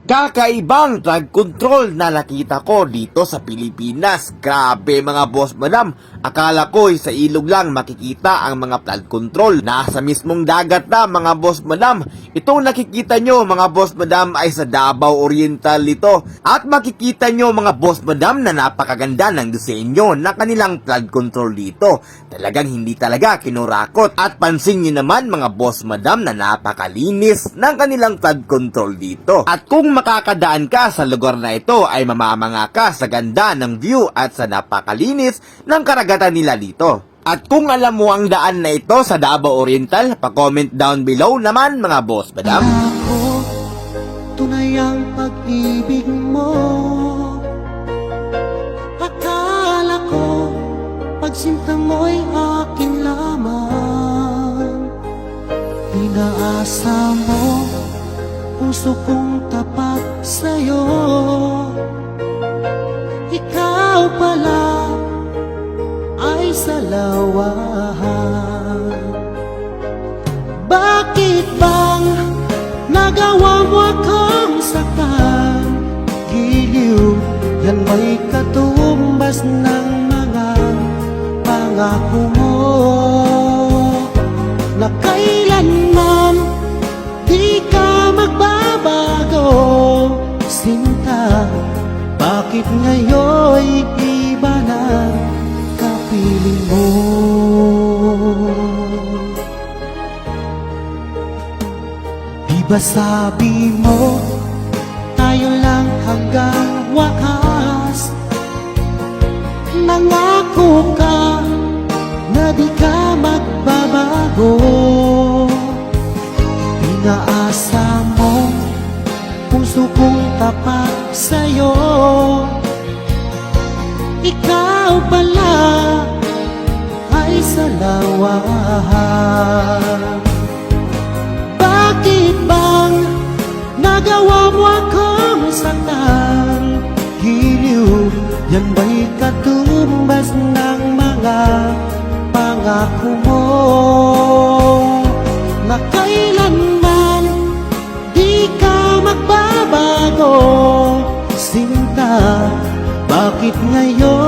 Kakaibang drug control na nakita ko dito sa Pilipinas. Grabe mga boss madam. Akala ko sa ilog lang makikita ang mga flood control. Nasa mismong dagat na mga boss madam. Itong nakikita nyo mga boss madam ay sa Davao Oriental ito. At makikita nyo mga boss madam na napakaganda ng disenyo na kanilang flood control dito. Talagang hindi talaga kinurakot. At pansin nyo naman mga boss madam na napakalinis ng kanilang flood control dito. At kung makakadaan ka sa lugar na ito ay mamamanga ka sa ganda ng view at sa napakalinis ng karagatan nila dito. At kung alam mo ang daan na ito sa Davao Oriental, pa-comment down below naman mga boss madam. Ako, tunay ang pag-ibig mo. Akala ko, pagsinta mo'y akin lamang. Pinaasa mo, puso kong tapat sa'yo. Ikaw pala ay salawahan. Bakit bang nagawa mo akong saktan? Giliw, yan may katumbas ng mga pangako mo, na kailanman di ka magbabago, sinta. Bakit ngayon'y iba na kapiling mo? Di ba sabi mo, tayo lang hanggang wakas? Nangako ka na di ka magbabago. Pinaasa mo, puso kong tapat sa'yo. Ikaw pala ay salawahan. Bakit bang nagawa mo akong saktan? Giliw, yan ba'y katumbas ng mga pangako mo, na kailanman di ka magbabago, sinta. Bakit ngayon